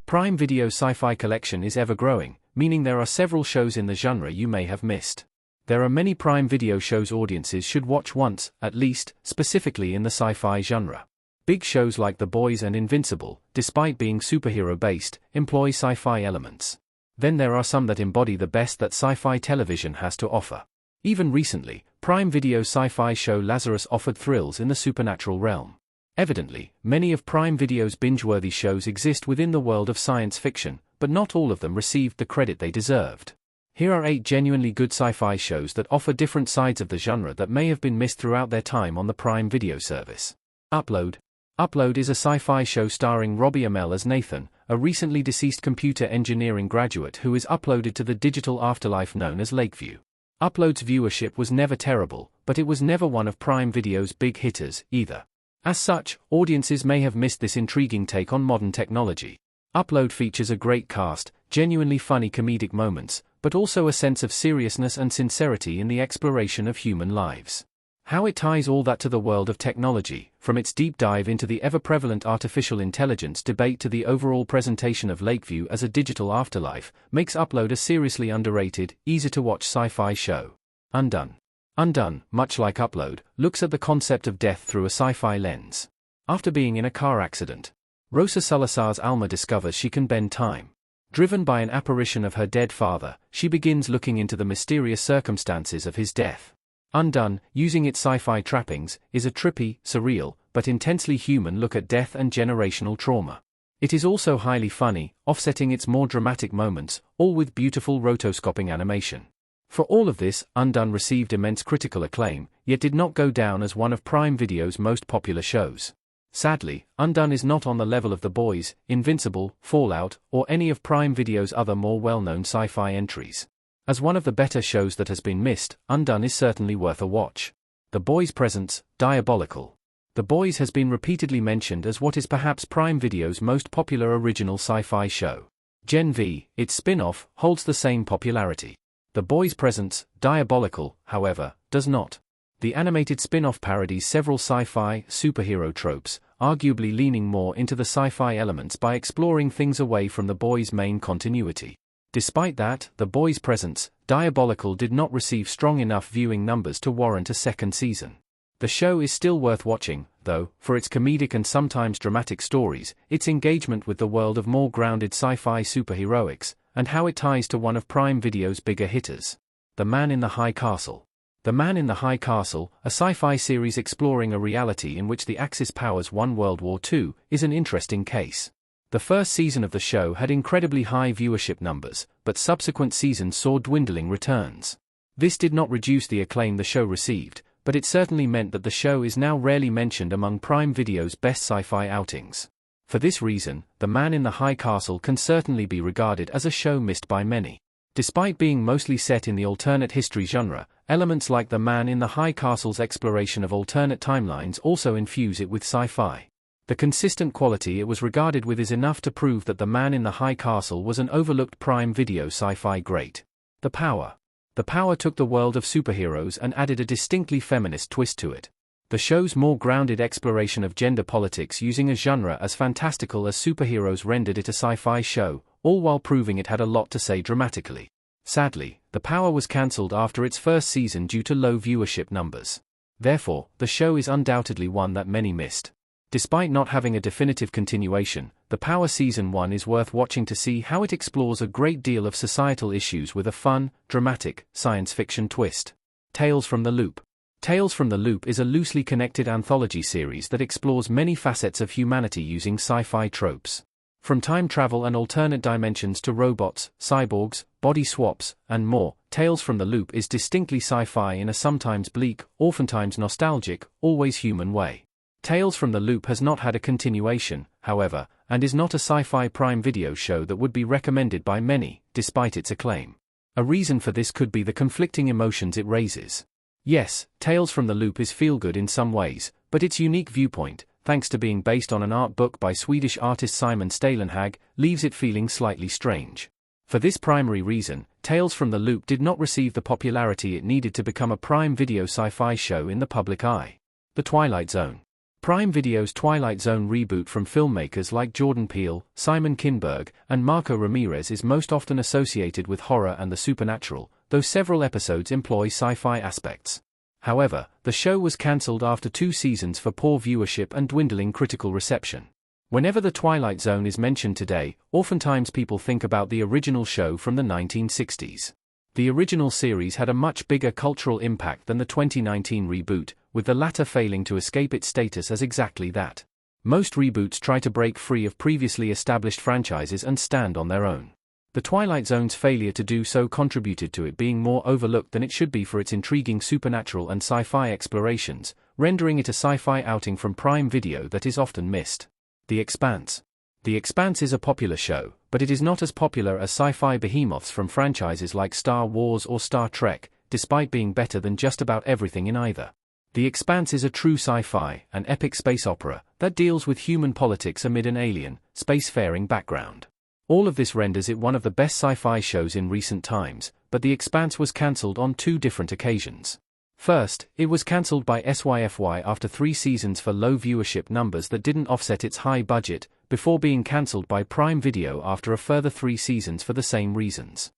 Prime Video's sci-fi collection is ever-growing, meaning there are several shows in the genre you may have missed. There are many Prime Video shows audiences should watch once, at least, specifically in the sci-fi genre. Big shows like The Boys and Invincible, despite being superhero-based, employ sci-fi elements. Then there are some that embody the best that sci-fi television has to offer. Even recently, Prime Video's sci-fi show Lazarus offered thrills in the supernatural realm. Evidently, many of Prime Video's binge-worthy shows exist within the world of science fiction, but not all of them received the credit they deserved. Here are 8 genuinely good sci-fi shows that offer different sides of the genre that may have been missed throughout their time on the Prime Video service. Upload. Upload is a sci-fi show starring Robbie Amell as Nathan, a recently deceased computer engineering graduate who is uploaded to the digital afterlife known as Lakeview. Upload's viewership was never terrible, but it was never one of Prime Video's big hitters, either. As such, audiences may have missed this intriguing take on modern technology. Upload features a great cast, genuinely funny comedic moments, but also a sense of seriousness and sincerity in the exploration of human lives. How it ties all that to the world of technology, from its deep dive into the ever-prevalent artificial intelligence debate to the overall presentation of Lakeview as a digital afterlife, makes Upload a seriously underrated, easy-to-watch sci-fi show. Undone. Undone, much like Upload, looks at the concept of death through a sci-fi lens. After being in a car accident, Rosa Salazar's Alma discovers she can bend time. Driven by an apparition of her dead father, she begins looking into the mysterious circumstances of his death. Undone, using its sci-fi trappings, is a trippy, surreal, but intensely human look at death and generational trauma. It is also highly funny, offsetting its more dramatic moments, all with beautiful rotoscoping animation. For all of this, Undone received immense critical acclaim, yet did not go down as one of Prime Video's most popular shows. Sadly, Undone is not on the level of The Boys, Invincible, Fallout, or any of Prime Video's other more well-known sci-fi entries. As one of the better shows that has been missed, Undone is certainly worth a watch. The Boys' presence, diabolical. The Boys has been repeatedly mentioned as what is perhaps Prime Video's most popular original sci-fi show. Gen V, its spin-off, holds the same popularity. The Boys' presence, diabolical, however, does not. The animated spin-off parodies several sci-fi, superhero tropes, arguably leaning more into the sci-fi elements by exploring things away from The Boys' main continuity. Despite that, The Boys' presence, diabolical did not receive strong enough viewing numbers to warrant a second season. The show is still worth watching, though, for its comedic and sometimes dramatic stories, its engagement with the world of more grounded sci-fi superheroics, and how it ties to one of Prime Video's bigger hitters. The Man in the High Castle. The Man in the High Castle, a sci-fi series exploring a reality in which the Axis powers won World War II, is an interesting case. The first season of the show had incredibly high viewership numbers, but subsequent seasons saw dwindling returns. This did not reduce the acclaim the show received, but it certainly meant that the show is now rarely mentioned among Prime Video's best sci-fi outings. For this reason, The Man in the High Castle can certainly be regarded as a show missed by many. Despite being mostly set in the alternate history genre, elements like The Man in the High Castle's exploration of alternate timelines also infuse it with sci-fi. The consistent quality it was regarded with is enough to prove that The Man in the High Castle was an overlooked Prime Video sci-fi great. The Power. The Power took the world of superheroes and added a distinctly feminist twist to it. The show's more grounded exploration of gender politics using a genre as fantastical as superheroes rendered it a sci-fi show, all while proving it had a lot to say dramatically. Sadly, The Power was cancelled after its first season due to low viewership numbers. Therefore, the show is undoubtedly one that many missed. Despite not having a definitive continuation, The Power Season 1 is worth watching to see how it explores a great deal of societal issues with a fun, dramatic, science fiction twist. Tales from the Loop. Tales from the Loop is a loosely connected anthology series that explores many facets of humanity using sci-fi tropes. From time travel and alternate dimensions to robots, cyborgs, body swaps, and more, Tales from the Loop is distinctly sci-fi in a sometimes bleak, oftentimes nostalgic, always human way. Tales from the Loop has not had a continuation, however, and is not a sci-fi Prime Video show that would be recommended by many, despite its acclaim. A reason for this could be the conflicting emotions it raises. Yes, Tales from the Loop is feel-good in some ways, but its unique viewpoint, thanks to being based on an art book by Swedish artist Simon Stalenhag, leaves it feeling slightly strange. For this primary reason, Tales from the Loop did not receive the popularity it needed to become a Prime Video sci-fi show in the public eye. The Twilight Zone. Prime Video's Twilight Zone reboot from filmmakers like Jordan Peele, Simon Kinberg, and Marco Ramirez is most often associated with horror and the supernatural, though several episodes employ sci-fi aspects. However, the show was cancelled after 2 seasons for poor viewership and dwindling critical reception. Whenever the Twilight Zone is mentioned today, oftentimes people think about the original show from the 1960s. The original series had a much bigger cultural impact than the 2019 reboot, with the latter failing to escape its status as exactly that. Most reboots try to break free of previously established franchises and stand on their own. The Twilight Zone's failure to do so contributed to it being more overlooked than it should be for its intriguing supernatural and sci-fi explorations, rendering it a sci-fi outing from Prime Video that is often missed. The Expanse. The Expanse is a popular show, but it is not as popular as sci-fi behemoths from franchises like Star Wars or Star Trek, despite being better than just about everything in either. The Expanse is a true sci-fi, an epic space opera, that deals with human politics amid an alien, spacefaring background. All of this renders it one of the best sci-fi shows in recent times, but The Expanse was cancelled on 2 different occasions. First, it was cancelled by SYFY after 3 seasons for low viewership numbers that didn't offset its high budget, before being cancelled by Prime Video after a further 3 seasons for the same reasons.